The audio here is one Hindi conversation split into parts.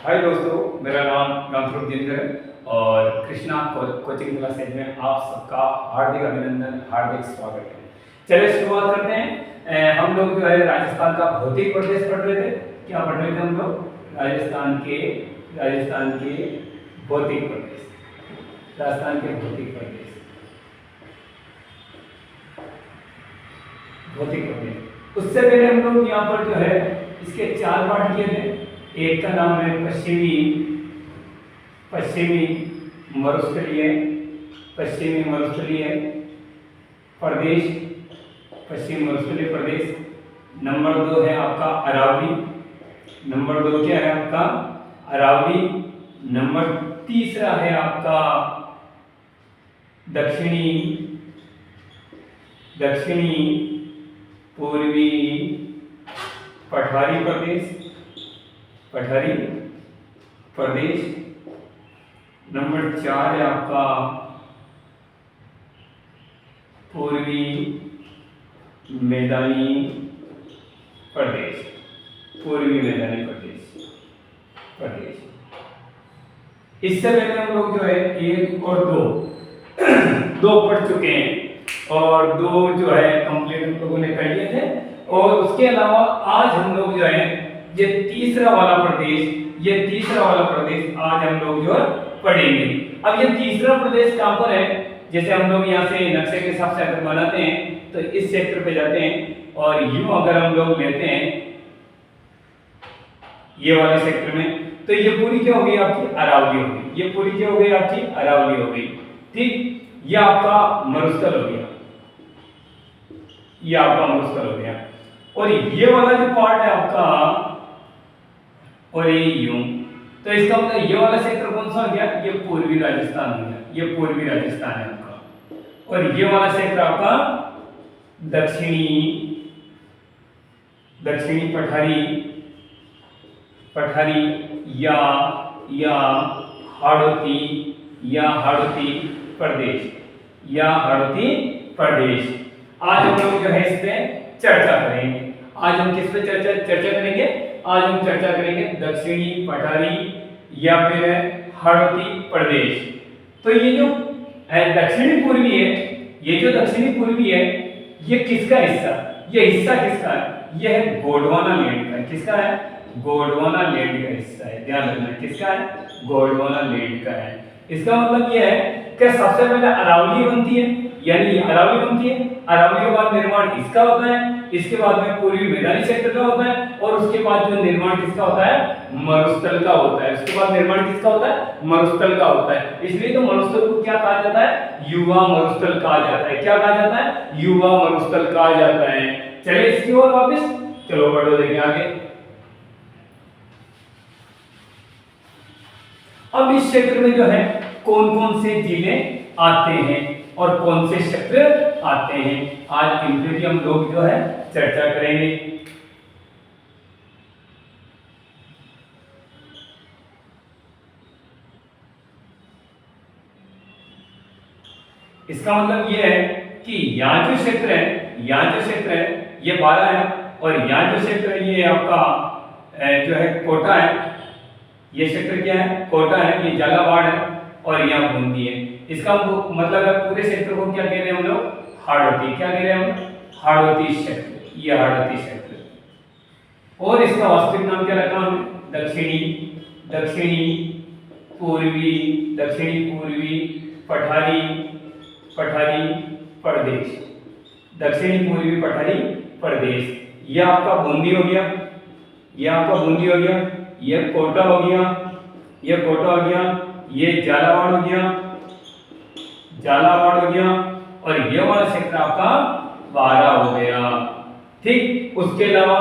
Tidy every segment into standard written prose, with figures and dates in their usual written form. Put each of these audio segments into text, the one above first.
हाय दोस्तों, मेरा नाम रामस्वरूप जिंदर है और कृष्णा कोचिंग क्लासेज में आप सबका हार्दिक अभिनंदन, हार्दिक स्वागत है। चलिए शुरुआत करते हैं। हम लोग जो है राजस्थान का भौतिक प्रदेश पढ़ रहे थे। क्या पढ़ रहे थे हम लोग? राजस्थान के भौतिक प्रदेश, राजस्थान के भौतिक प्रदेश, भौतिक प्रदेश। उससे पहले हम लोग यहाँ पर जो है इसके 4 पार्ट किए थे। एक का नाम है पश्चिमी मरुस्थलीय प्रदेश, पश्चिमी मरुस्थलीय प्रदेश। नंबर 2 है आपका अरावली। नंबर 2 क्या है आपका? अरावली। नंबर 3 है आपका दक्षिणी पूर्वी पठारी प्रदेश। नंबर 4 है आपका पूर्वी मैदानी प्रदेश। इससे पहले हम लोग जो है 1 और 2 पढ़ चुके हैं और 2 जो है कंप्लीट हम लोगों ने कर लिए थे। और उसके अलावा आज हम लोग जो है ये तीसरा वाला प्रदेश आज हम लोग जो है पढ़ेंगे। अब ये तीसरा प्रदेश कहाँ पर है? जैसे हम लोग यहाँ से नक्शे के हिसाब से अगर बनाते हैं तो इस सेक्टर पे जाते हैं और यूं अगर हम लोग लेते हैं ये वाले सेक्टर में, तो ये पूरी क्या हो गई आपकी? अरावली हो गई। ये पूरी क्या हो गई आपकी? अरावली हो गई। ठीक, ये आपका मरुस्थल हो गया, और ये वाला जो पार्ट है आपका, और ये यूं, तो इसका मतलब ये वाला सेक्टर कौन सा हो गया? ये पूर्वी राजस्थान हो गया। ये पूर्वी राजस्थान है आपका। और ये वाला सेक्टर आपका दक्षिणी पठारी या हाड़ौती प्रदेश। आज हम लोग जो है इस पे चर्चा करेंगे। आज हम किस पे चर्चा करेंगे? आज हम चर्चा करेंगे दक्षिणी पठारी या फिर हाड़ौती प्रदेश। तो ये जो दक्षिणी पूर्वी है, ये किसका हिस्सा? ये हिस्सा किसका है? ये है गोंडवाना लैंड का। किसका है? गोंडवाना लैंड का हिस्सा है। ध्यान रखना, किसका है? गोंडवाना लैंड का है। इसका मतलब ये है कि सबसे पहले अरावली बनती है, अरावली के बाद निर्माण इसका होता है, इसके बाद में पूर्वी मैदानी क्षेत्र का होता है, और उसके बाद जो निर्माण किसका होता है? मरुस्थल का होता है। उसके बाद निर्माण किसका होता है? मरुस्थल का होता है। इसलिए तो मरुस्थल को क्या कहा जाता है? युवा मरुस्थल कहा जाता है। क्या कहा जाता है? युवा मरुस्थल कहा जाता है। चलिए इसकी ओर वापस चलो बढ़ो, देखें आगे। अब इस क्षेत्र में जो है कौन कौन से जिले आते हैं और कौन से क्षेत्र आते हैं, आज इन पे भी हम लोग जो है चर्चा करेंगे। इसका मतलब ये है कि यहाँ जो क्षेत्र है ये 12 है, और यहाँ जो क्षेत्र है ये आपका जो है कोटा है। ये क्षेत्र क्या है? कोटा है। ये झालावाड़ है और यहाँ बूंदी है। इसका मतलब है पूरे क्षेत्र को क्या कह रहे हैं हम लोग? हाड़ौती। क्या कह रहे हैं हम? हाड़ौती क्षेत्र। ये हाड़ौती क्षेत्र। और इसका वास्तविक नाम क्या रखा हमने? दक्षिणी पूर्वी पठारी प्रदेश। दक्षिणी पूर्वी पठारी प्रदेश। ये आपका बूंदी हो गया, ये कोटा हो गया, ये झालावाड़ हो गया, और ये वाला क्षेत्र आपका 12 हो गया। ठीक, उसके अलावा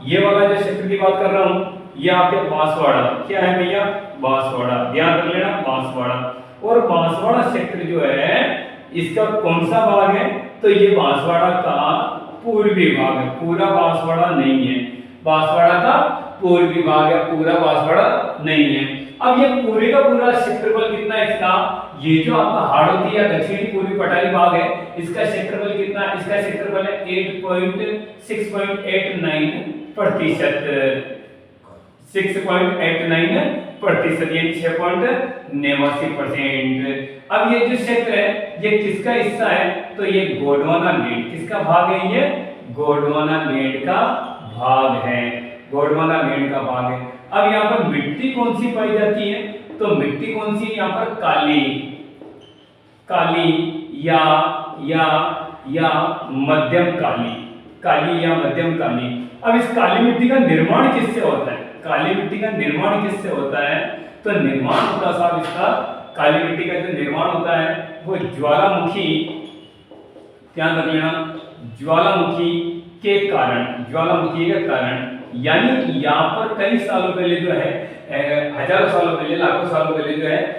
ये वाला जो क्षेत्र की बात कर रहा हूं, ये आपके बांसवाड़ा। क्या है भैया? बांसवाड़ा। ध्यान रख लेना, बांसवाड़ा। और बांसवाड़ा क्षेत्र जो है इसका कौन सा भाग है? तो ये बांसवाड़ा का पूर्वी भाग है। पूरा बांसवाड़ा नहीं है, बांसवाड़ा का पूर्वी भाग है, पूरा बांसवाड़ा नहीं है। अब ये पूरे का पूरा क्षेत्रफल कितना है इसका? ये जो आपका हाड़ौती या दक्षिणी पूर्वी पठारी भाग है, इसका क्षेत्रफल कितना? इसका क्षेत्रफल है 8.689%। 6.89 प्रतिशत, यानी 6.89%। अब ये जो क्षेत्र है ये किसका हिस्सा है, तो ये गोंडवाना लैंड, किसका भाग है, ये गोंडवाना लैंड का भाग है, गोंडवाना लैंड का भाग है। अब यहाँ पर मिट्टी कौन सी पाई जाती है, तो मिट्टी कौन सी, यहाँ पर काली, काली या मध्यम काली, काली या मध्यम काली। अब इस काली मिट्टी का निर्माण किससे होता है, काली मिट्टी का निर्माण किससे होता है, तो निर्माण होता साहब इसका, काली मिट्टी का जो निर्माण होता है वो ज्वालामुखी, ध्यान रख लेना, ज्वालामुखी के कारण, ज्वालामुखी के कारण, यानी यहाँ पर कई सालों पहले जो है, हजारों सालों पहले, लाखों सालों पहले जो है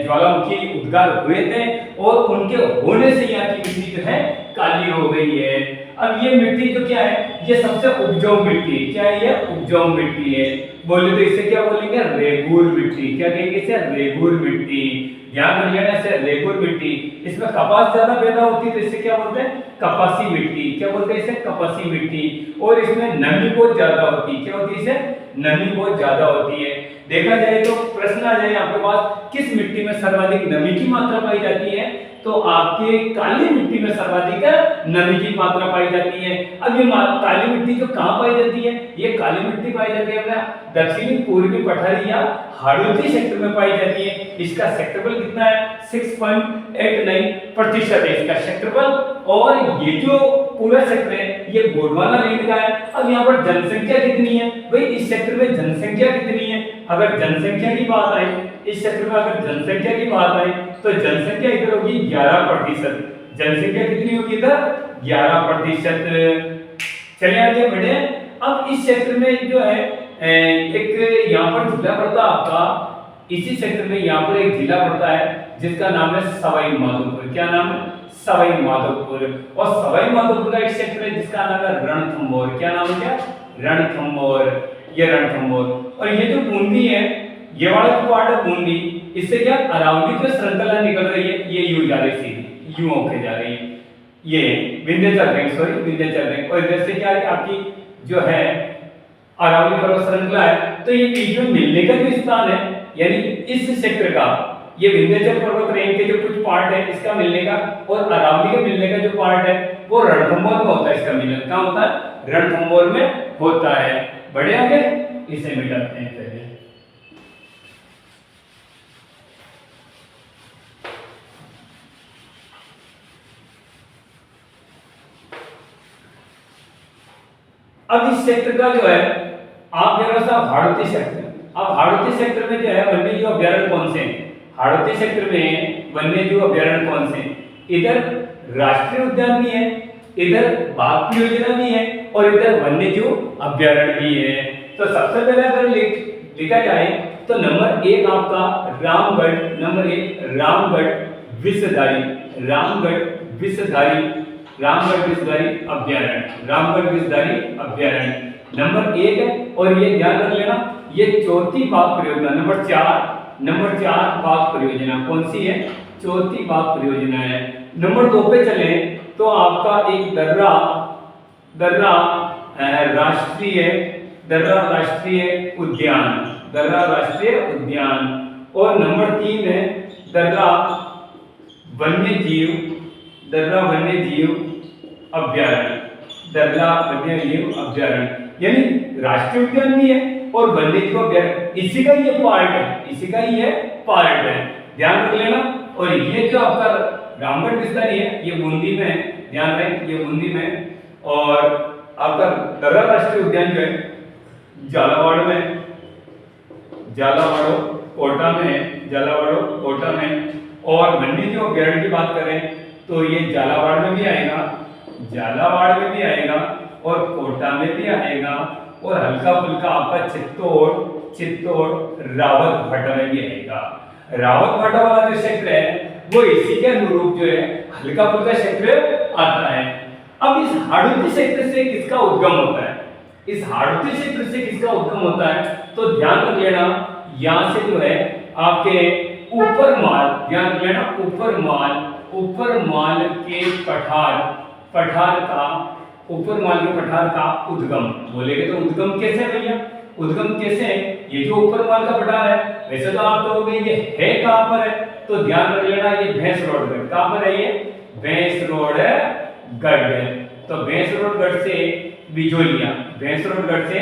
ज्वालामुखी उद्गार हुए थे और उनके होने से यहाँ की मिट्टी जो है काली हो गई है। अब ये मिट्टी जो क्या है, ये सबसे उपजाऊ मिट्टी है, क्या है ये, उपजाऊ मिट्टी है। बोले तो इसे क्या बोलेंगे, रेगूर मिट्टी, क्या कहेंगे इसे, रेगूर मिट्टी। ध्यान रखिएगा इसे रेगूर मिट्टी। इसमें कपास ज्यादा पैदा होती है तो इसे क्या बोलते हैं, कपासी मिट्टी, क्या बोलते हैं इसे, कपासी मिट्टी। और इसमें नमी बहुत ज्यादा होती है, क्या होती है इसे, नमी बहुत ज्यादा होती है। देखा जाए तो प्रश्न आ जाए आपके पास, किस मिट्टी में सर्वाधिक नमी की मात्रा पाई जाती है, तो आपके काली मिट्टी में सर्वाधिक नमी की मात्रा पाई जाती है। अब ये काली मिट्टी जो कहाँ पाई जाती है, ये काली मिट्टी पाई जाती है अपना दक्षिणी पूर्वी पठारी या हाड़ौती क्षेत्र में पाई जाती है। इसका क्षेत्रफल कितना है, 6.89% है इसका क्षेत्रफल। और ये जो पूरा क्षेत्र है ये गोंडवाना लैंड का है। अब यहाँ पर जनसंख्या कितनी है, भाई इस क्षेत्र में जनसंख्या कितनी है, अगर जनसंख्या की बात आए, इस क्षेत्र में अगर जनसंख्या की बात आए तो जनसंख्या इधर होगी 11%, जनसंख्या कितनी होगी इधर, 11%। चलिए आगे बढ़े। अब इस क्षेत्र में जो है एक यहाँ पर जिला पड़ता आपका, इसी क्षेत्र में यहाँ पर एक जिला पड़ता है जिसका नाम है सवाई माधोपुर। क्या नाम है, सवाई माधोपुर। और सवाई माधोपुर का एक क्षेत्र है जिसका नाम है रणथंभौर। क्या नाम है, क्या, रणथंभौर, ये रणथंभौर। और ये जो बूंदी है, ये वाला जो पार्ट है बूंदी, इससे क्या अरावली जो श्रृंखला निकल रही है ये यूं जा रही है, यूं होके जा रही है, ये Vindhyachal range, sorry Vindhyachal range. और इधर से क्या है आपकी जो है अरावली पर्वत श्रृंखला है। तो ये बीच में मिलने का जो स्थान है, यानी इस क्षेत्र का, ये विंध्याचल पर्वत रेंज के जो कुछ पार्ट है इसका मिलने का, और अरावली के मिलने का जो पार्ट है वो रणथंभौर में होता है। इसका मिलन कहाँ होता है, रणथंभौर में होता है। बढ़े आगे, इसे मिटाते हैं पहले। अब इस क्षेत्र का जो है आप जरा सा हाड़ौती क्षेत्र, अब हाड़ौती क्षेत्र में जो है वन्य जीव अभ्यारण्य कौन से हैं, हाड़ौती क्षेत्र में वन्य जीव अभ्यारण्य कौन से हैं, इधर राष्ट्रीय उद्यान भी है, इधर बाघ परियोजना भी है, और इधर वन्य जीव अभ्यारण्य भी है। तो सबसे पहले अगर लिखा जाए तो नंबर 1 आपका रामगढ़, नंबर 1 रामगढ़ विषधारी, रामगढ़ विषधारी, रामगढ़ विषधारी अभ्यारण्य, रामगढ़ विषधारी अभ्यारण्य नंबर 1 है। और ये ध्यान रख लेना, ये चौथी बाघ परियोजना नंबर 4 बाघ परियोजना कौन सी है, चौथी बाघ परियोजना है। नंबर 2 पे चले तो आपका एक दर्रा राष्ट्रीय उद्यान, दर्रा राष्ट्रीय उद्यान। और नंबर 3 है दर्रा वन्य जीव अभ्यारण्य, दर्रा वन्य जीव अभ्यारण्य, यानी राष्ट्रीय उद्यान भी है और वन्य जीव अभ्यारण्य, इसी का ये पार्ट है, ध्यान रख लेना। और ये जो आपका रामगढ़ विषधारी है ये बूंदी में है, ध्यान रखें ये बूंदी में। और आपका दर्रा राष्ट्रीय उद्यान जो है झालावाड़ में, झालावाड़ कोटा में। और वन्य जीव अभ्यारण्य की बात करें तो ये झालावाड़ में भी आएगा, और कोटा में भी आएगा, और हल्का फुल्का आपका चित्तौड़ रावतभाटा में भी आएगा। रावतभाटा वाला जो क्षेत्र है वो इसी के अनुरूप जो है हल्का फुल्का क्षेत्र आता है। अब इस हाड़ौती क्षेत्र से किसका उद्गम होता है, तो ध्यान रख लेना, यहाँ से जो है आपके ऊपर माल, ध्यान रख लेना, ऊपर माल के पठार का उद्गम बोलेगे तो उद्गम कैसे भैया, उद्गम कैसे है, ये जो ऊपर वाल का पठार है, वैसे तो आप कहोगे ये है कहां पर है, तो ध्यान रख लेना ये भैंस रोड गढ़ कहां पर है, ये भैंस रोड गढ़। तो भैंस रोड गढ़ से बिजोलिया, भैंस रोड गढ़ से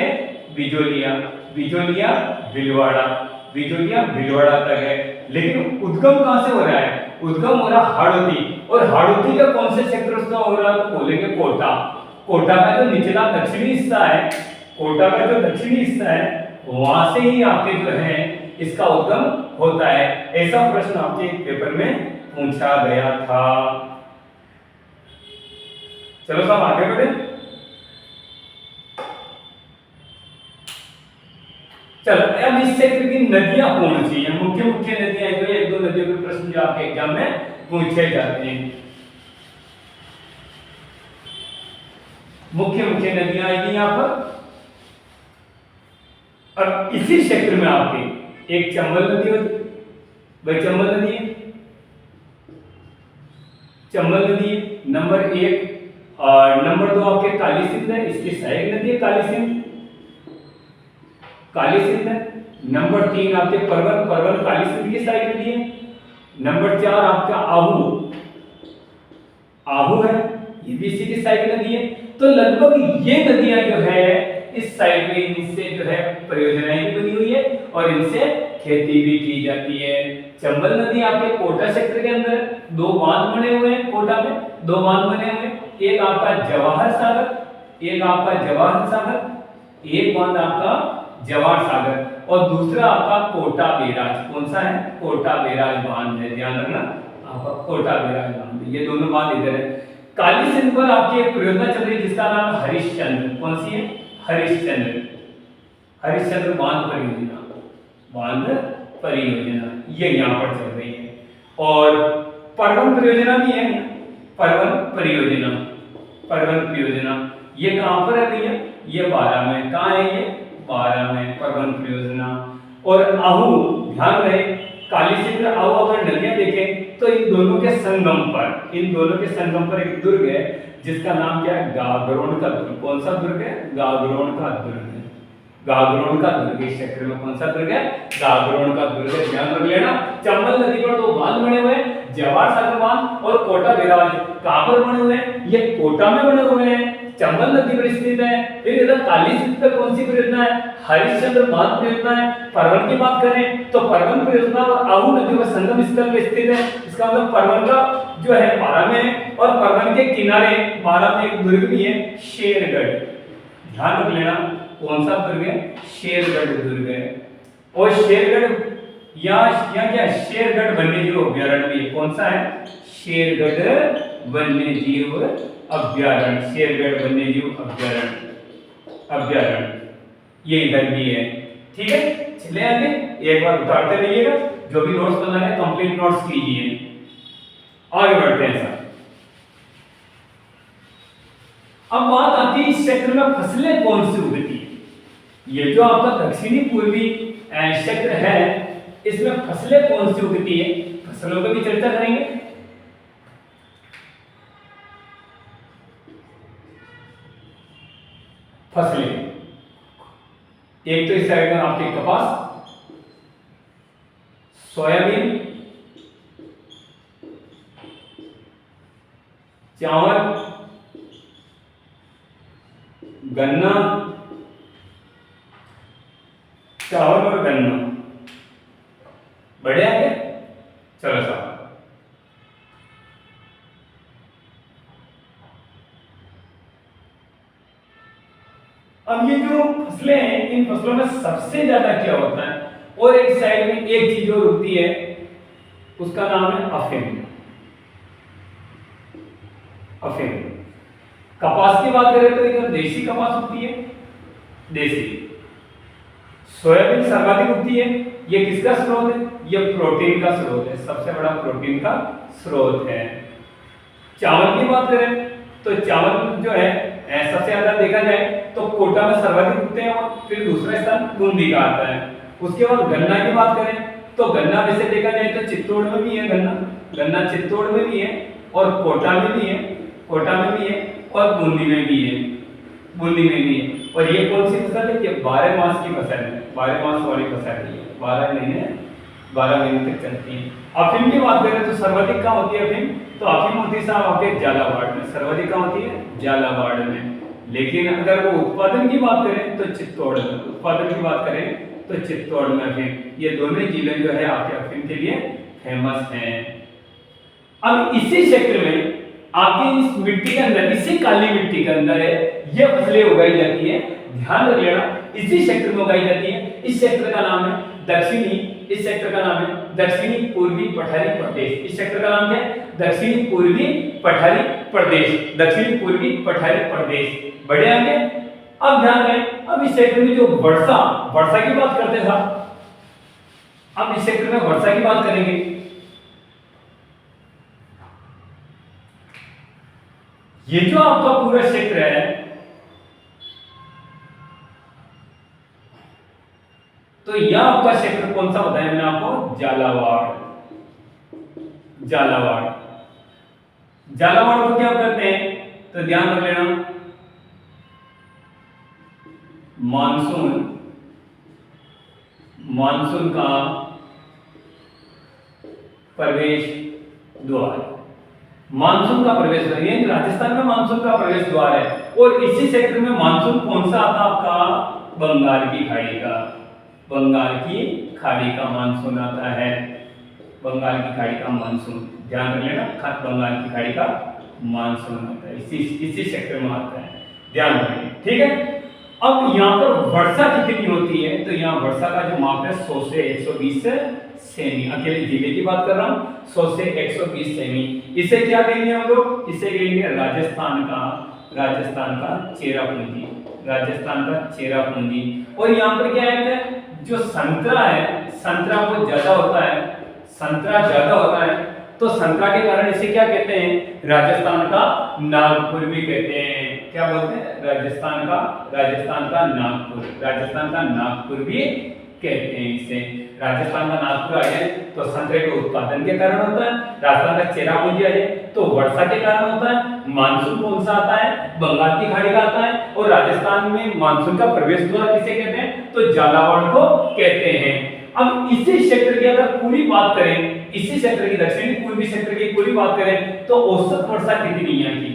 बिजोलिया, बिजोलिया भिलवाड़ा, बिजोलिया भिलवाड़ा तक है। लेकिन उद्गम कहां से हो रहा है, उद्गम हो रहा हाड़ौती, और हाड़ौती का कौन से सेक्टर उसका हो रहा है, तो बोलेंगे कोटा। कोटा का जो निचला दक्षिणी हिस्सा है, कोटा का जो दक्षिणी हिस्सा है, वहां से ही आपके जो है इसका उद्गम होता है। ऐसा प्रश्न आपके पेपर में पूछा गया था। चलो साहब आगे बढ़े। चलो अब इस क्षेत्र की नदियां कौन सी हैं, मुख्य मुख्य नदियां, जो एक दो नदियों के प्रश्न जो आपके एग्जाम में पूछे जाते हैं। मुख्य मुख्य नदियां आएगी यहां पर। अब इसी क्षेत्र में आपके एक चंबल नदी होती है, भाई चंबल नदी है, चंबल नदी है नंबर 1, और नंबर 2 आपके काली सिंध है, इसकी सहायक नदी है काली सिंध, काली सिंध है। नंबर 3 आपके परवन, परवन काली सिंध की सहायक नदी है। नंबर 4 आपका आहू, आहू है, ये भी इसी की सहायक नदी है। तो लगभग ये नदियां जो है इस साइड में इनसे जो है परियोजनाएं भी बनी हुई है और इनसे खेती भी की जाती है। चंबल नदी आपके कोटा सेक्टर के अंदर 2 बांध बने हुए हैं, कोटा में 2 बांध बने हुए हैं, एक आपका जवाहर सागर, एक आपका जवाहर सागर, एक बांध आपका जवाहर सागर, और दूसरा आपका कोटा बैराज। कौन सा है, कोटा बैराज बांध है, ध्यान रखना आपका कोटा बैराज बांध, ये दोनों बांध इधर है। काली सिंध पर आपकी एक परियोजना चल रही है जिसका नाम हरिश्चंद्र, कौन सी है, हरिश्चंद्र, हरिश्चंद्र बांध परियोजना, बांध परियोजना ये यहाँ पर चल रही है। और परवन परियोजना भी है, परवन परियोजना, परवन परियोजना ये कहाँ पर है भैया, ये 12 में, कहाँ है ये 12 में परवन परियोजना। और आहू, ध्यान रहे काली सिंध आहू अगर नदियां देखें तो इन दोनों के संगम पर, इन दोनों के संगम पर एक दुर्ग है जिसका नाम क्या है, गागरोन का दुर्ग। कौन सा दुर्ग है, गागरोन का दुर्ग है, गागरोन का दुर्ग। इस क्षेत्र में कौन सा दुर्ग है, गागरोन का दुर्ग है, ध्यान रख लेना। चंबल नदी पर 2 बांध बने हुए हैं, जवाहर सागर बांध और कोटा बैराज। कहां पर बने हुए हैं, ये कोटा में बने हुए हैं, चंबल नदी पर स्थित है। फिर इधर काली सिंध पर कौन सी परियोजना है, हरिश्चंद्र बांध परियोजना है। परवन की बात करें तो परवन परियोजना और आहू नदी का संगम स्थल में स्थित है। इसका मतलब परवन का जो है 12 में है, और परवन के किनारे 12 में एक दुर्ग भी है, शेरगढ़। ध्यान रख लेना कौन सा दुर्ग है, शेरगढ़ दुर्ग है। और शेरगढ़ यहाँ क्या है, शेरगढ़ वन्यजीव अभ्यारण्य भी है। कौन सा है, शेरगढ़ वन्यजीव अभ्यारण्य, शेरगढ़ वन्यजीव अभ्यारण्य, अभ्यारण्य ये इधर भी है। ठीक है, चले आगे एक बार उतारते रहिएगा, जो भी नोट्स बना रहे कंप्लीट नोट्स कीजिए। आगे बढ़ते हैं सर। अब बात आती है इस क्षेत्र में फसलें कौन सी उगती है। ये जो आपका दक्षिणी पूर्वी क्षेत्र है इसमें फसलें कौन सी उगती है, फसलों पर भी चर्चा करेंगे। फसलें एक तो इस साइड में आपके कपास, सोयाबीन, चावल, गन्ना, चावल और गन्ना। बढ़िया है, चलो साहब। अब ये जो फसलें हैं इन फसलों में सबसे ज्यादा क्या होता है, और एक साइड में एक चीज और उगती है उसका नाम है अफीम। अफीम, कपास की बात करें तो इधर देसी कपास उगती है, देसी। सोयाबीन सर्वाधिक उगती है, ये किसका स्रोत है, ये प्रोटीन का स्रोत है, सबसे बड़ा प्रोटीन का स्रोत है। चावल की बात करें तो चावल जो है सबसे ज्यादा देखा जाए तो कोटा में सर्वाधिक उगते हैं, और फिर दूसरा स्थान बूंदी का आता है। उसके बाद गन्ना की बात करें तो गन्ना वैसे देखा जाए तो चित्तौड़ में भी है गन्ना, गन्ना चित्तौड़ में भी है और कोटा में भी है, कोटा में भी है और बूंदी में भी है, बूंदी में भी है। और ये कौन सी फसल है? ये 12 मास की फसल है, 12 मास वाली फसल है, 12 महीने तक चलती है। अफीम की बात करें तो सर्वाधिक कहाँ होती है अफीम? तो अफीम होती है साहब आपके झालावाड़ में, सर्वाधिक कहाँ होती है? झालावाड़ में। लेकिन अगर वो उत्पादन की बात करें तो चित्तौड़ में, उत्पादन की बात करें तो चित्तौड़ में अफीम, ये दोनों जिले जो है आपके अफीम के लिए फेमस हैं। अब इसी क्षेत्र में आपके इस मिट्टी के अंदर, इसी काली मिट्टी के अंदर है ये फसलें उगाई जाती है, ध्यान रख लेना, इसी क्षेत्र में उगाई जाती है। इस क्षेत्र का नाम है दक्षिणी, इस क्षेत्र का नाम है दक्षिणी पूर्वी पठारी प्रदेश। इस क्षेत्र का नाम क्या है? दक्षिणी पूर्वी पठारी प्रदेश, दक्षिणी पूर्वी पठारी प्रदेश। बढ़े आगे, अब ध्यान रखें, अब इस क्षेत्र में जो वर्षा की बात करते था, अब इस क्षेत्र में वर्षा की बात करेंगे। ये जो आपका पूरा क्षेत्र है, तो यह आपका क्षेत्र कौन सा बताया मैंने आपको? झालावाड़। झालावाड़, झालावाड़ को क्या करते हैं? तो ध्यान रख लेना, मानसून का प्रवेश द्वार, मानसून का प्रवेश द्वार, यानी राजस्थान में मानसून का प्रवेश द्वार है। और इसी क्षेत्र में मानसून कौन सा आता है आपका? बंगाल की खाड़ी का, बंगाल की खाड़ी का मानसून आता है, बंगाल की खाड़ी का मानसून, ध्यान रख लेना, बंगाल की खाड़ी का मानसून आता है, इसी क्षेत्र में आता है, ध्यान रखिए, ठीक है। अब यहाँ पर वर्षा कितनी होती है? तो यहाँ वर्षा का जो माप है 100 से 120 सेमी, अकेले जिले की बात कर रहा हूँ, 100 से 120 सेमी। इसे क्या कहेंगे हम लोग? इसे कहेंगे राजस्थान का चेरापूंजी, राजस्थान का चेरापूंजी। और यहाँ पर क्या है, जो संतरा है, संतरा बहुत ज्यादा होता है, संतरा ज्यादा होता है, तो संतरा के कारण इसे क्या कहते हैं? राजस्थान का नागपुर भी कहते हैं। क्या बोलते हैं? राजस्थान का नागपुर, राजस्थान का नागपुर भी कहते हैं इसे। राजस्थान का नागपुर आ जाए तो संतरे के उत्पादन के कारण होता है, राजस्थान का चेरापूंजी आ जाए तो वर्षा के कारण होता है, मानसून कौन सा आता है? बंगाल की खाड़ी का आता है, और राजस्थान में मानसून का प्रवेश द्वार किसे कहते हैं? तो झालावाड़ को कहते हैं। अब इसी क्षेत्र की अगर पूरी बात करें, इसी क्षेत्र की दक्षिणी पूर्वी क्षेत्र की पूरी बात करें तो औसत वर्षा कितनी है यहाँ की?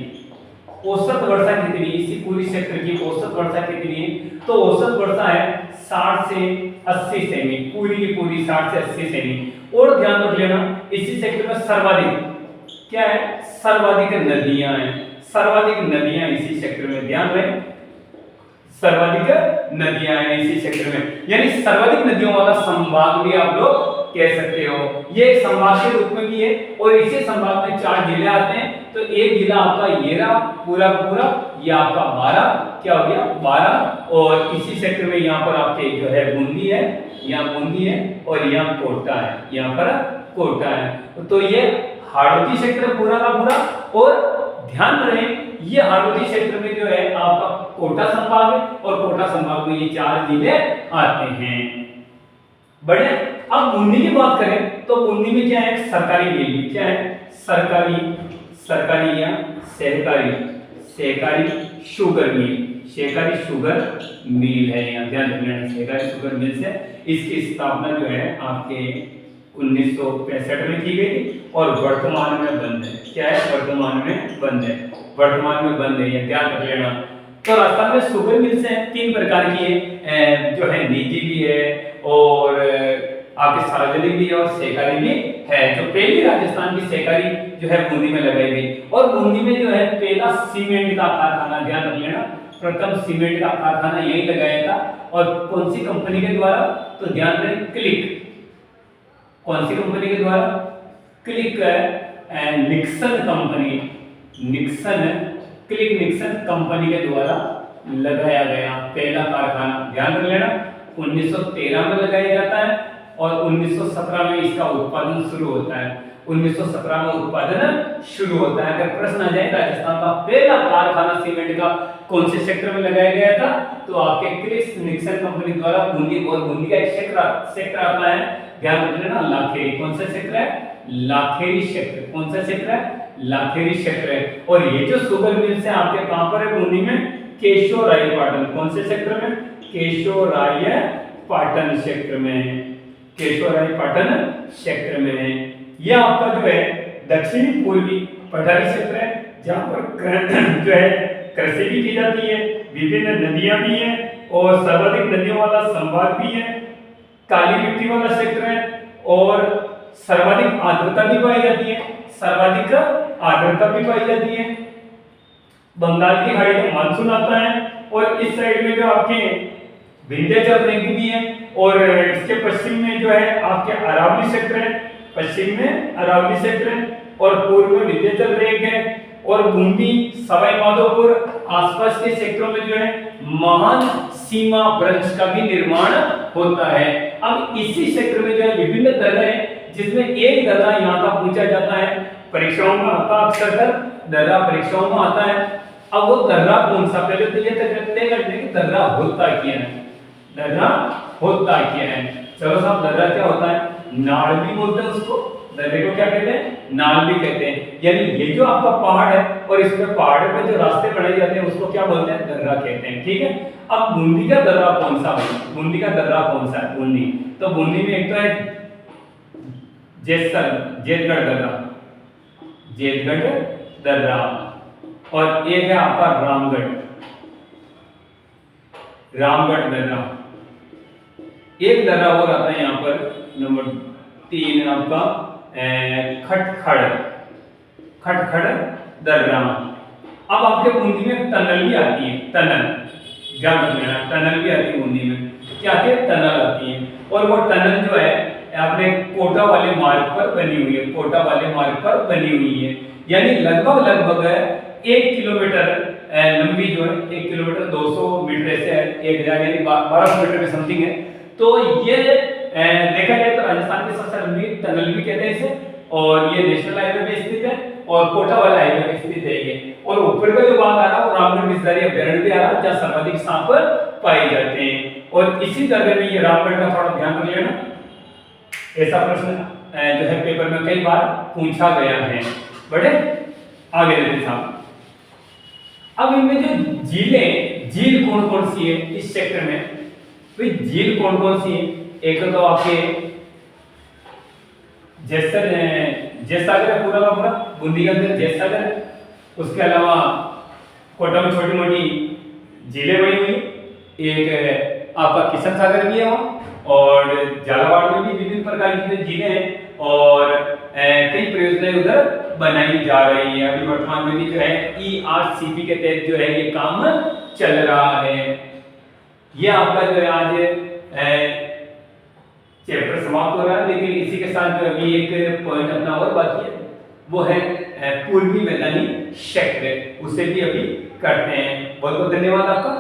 औसत वर्षा कितनी? इसी पूरी क्षेत्र की औसत वर्षा कितनी है? तो औसत वर्षा है 60 से 80 सेमी, पूरी की पूरी 60 से 80 सेमी। और ध्यान रख लेना, इसी क्षेत्र में सर्वाधिक क्या है? सर्वाधिक नदियां हैं, सर्वाधिक नदियां इसी क्षेत्र में, ध्यान रहे, सर्वाधिक नदियां हैं इसी क्षेत्र में, यानी सर्वाधिक नदियों वाला संभाग भी आप लोग कह सकते हो। ये एक संभाग के रूप में भी है, और इसी संभाग में 4 जिले आते हैं। तो एक जिला आपका ये रहा पूरा पूरा, ये आपका 12, क्या हो गया? 12। और इसी क्षेत्र में यहाँ पर आपके जो है बूंदी है, यहाँ बूंदी है, और यहाँ कोटा है, यहाँ पर कोटा है। तो ये हाड़ौती क्षेत्र पूरा का पूरा। और ध्यान रहे, ये हाड़ौती क्षेत्र में जो है आपका कोटा संभाग है, और कोटा संभाग में ये 4 जिले आते हैं। बढ़िया। अब बूंदी की बात करें तो बूंदी में क्या है? सरकारी मिल, क्या है? सरकारी या सहकारी शुगर मिल, सहकारी शुगर मिल है, यहाँ ध्यान रखना, सहकारी शुगर मिल से इसकी स्थापना जो है आपके 1965 में की गई, और वर्तमान में बंद है। क्या है? वर्तमान में बंद है, वर्तमान में बंद है, ये ध्यान रख लेना। तो राजस्थान में शुगर मिल्स हैं 3 प्रकार की है, जो है निजी भी है, और आपके सार्वजनिक भी और सहकारी भी है। जो पहली राजस्थान की सहकारी जो है बूंदी में लगाई गई, और बूंदी में जो है पहला सीमेंट का कारखाना, ध्यान रख लेना, प्रथम सीमेंट का कारखाना यही लगाया था। और कौन सी कंपनी के द्वारा? तो ध्यान रहे, क्लिक, कौन सी कंपनी के द्वारा? Click Nixon company, Nixon company के द्वारा लगाया गया पहला कारखाना, ध्यान रख लेना। 1913 में लगाया जाता है, और 1917 में इसका उत्पादन शुरू होता है, 1917 में उत्पादन शुरू होता है। अगर प्रश्न आ जाए राजस्थान का पहला कारखाना सीमेंट का कौन से क्षेत्र में लगाया गया था, तो आपके क्लिक निक्सन कंपनी द्वारा बूंदी, और बूंदी का एक क्षेत्र आता है, ध्यान रख लेना, लाखेरी। कौन सा क्षेत्र है? लाखेरी क्षेत्र। कौन सा क्षेत्र है? लाखेरी क्षेत्र है। और ये जो शुगर मिल्स है आपके कहां पर है? बूंदी में, केशोरायपाटन। कौन से क्षेत्र में? केशोरायपाटन क्षेत्र में, केशोरायपाटन क्षेत्र में। यह आपका जो है दक्षिणी पूर्वी पठारी क्षेत्र है, जहाँ पर जो है कृषि भी की जाती है, विभिन्न नदियां भी हैं और सर्वाधिक नदियों वाला संभाग भी है, काली मिट्टी वाला क्षेत्र है और सर्वाधिक आर्द्रता भी पाई जाती है, सर्वाधिक आर्द्रता भी पाई जाती है। बंगाल की खाड़ी में मानसून आता है और इस साइड में जो आपके विंध्याचल रेंज भी है और इसके पश्चिम में जो है आपके अरावली क्षेत्र है, पश्चिम में अरावली क्षेत्र है और पूर्व में विंध्याचल रेंज है और बूंदी, सवाई माधोपुर आसपास के क्षेत्रों में जो है महान सीमा ब्रज का भी निर्माण होता है। अब इसी क्षेत्र में जो है विभिन्न दर्रे हैं, जिसमें एक दर्रा यहाँ का पूछा जाता है, परीक्षाओं में आता अक्सर दर्रा परीक्षाओं में आता है। अब वो दर्रा कौन सा, पहले तो ये तय करते हैं कि दर्रा होता क्या है, दर्रा होता क्या है। चलो साहब, दर्रा क्या होता है? नाल भी बोलते हैं उसको, दर्रे को क्या कहते हैं? नाल भी कहते हैं। यानी ये जो आपका पहाड़ है और इसमें पहाड़ पे जो रास्ते बनाए जाते हैं उसको क्या बोलते हैं? दर्रा कहते हैं। ठीक है। अब बूंदी का दर्रा कौन सा है? बूंदी का दर्रा कौन सा है? बूंदी, तो बूंदी में एक तो है जेतगढ़ दर्रा, जेतगढ़ दर्रा और एक है आपका रामगढ़, रामगढ़ दर्रा। एक दर्रा और आता है यहाँ पर नंबर 3 आपका खटखड़, खटखड़ दर्रा। अब आपके बूंदी में टनल भी आती है, टनल, क्या मतलब है? टनल भी आती है बूंदी में, क्या आती है? टनल आती है और वो टनल जो है आपने कोटा वाले मार्ग पर बनी हुई है, कोटा वाले मार्ग पर बनी हुई है। यानी लगभग 1 किलोमीटर लंबी जो है, 1 किलोमीटर 200 मीटर ऐसे है, 1000 यानी 1200 मीटर के समथिंग है। तो ये देखा जाए तो राजस्थान की सबसे लंबी टनल भी कहते हैं इसे और ये नेशनल हाईवे पे स्थित है और कोटा वाला हाईवे पे स्थित है ये। और ऊपर का जो भाग आ रहा है वो रामगढ़ बिस्दारी अभ्यारण्य भी आ रहा है, जहाँ सर्वाधिक सांप पाए जाते हैं। और इसी तरह में ये रामगढ़ का थोड़ा ध्यान रख लेना, ऐसा प्रश्न जो है पेपर में कई बार पूछा गया है। बड़े आगे देते साहब। अब इनमें जो झीलें, झील कौन कौन सी है इस क्षेत्र में? भाई झील कौन कौन सी है? एक तो आपके जैसागर है पूरा का पूरा, बूंदी का अंदर जैसागर है। उसके अलावा कोटा में छोटी मोटी झीलें बनी हुई, एक आपका किशन सागर भी है वहाँ और झालावाड़ में भी विभिन्न प्रकार की झीलें हैं और कई परियोजनाएं उधर बनाई जा रही है। अभी वर्तमान में भी जो है ERCP के तहत जो है ये काम चल रहा है। ये आपका जो है आज चैप्टर समाप्त हो रहा है, लेकिन इसी के साथ जो अभी एक पॉइंट अपना और बाकी है वो है पूर्वी मैदानी क्षेत्र, उसे भी अभी करते हैं। बहुत बहुत धन्यवाद आपका।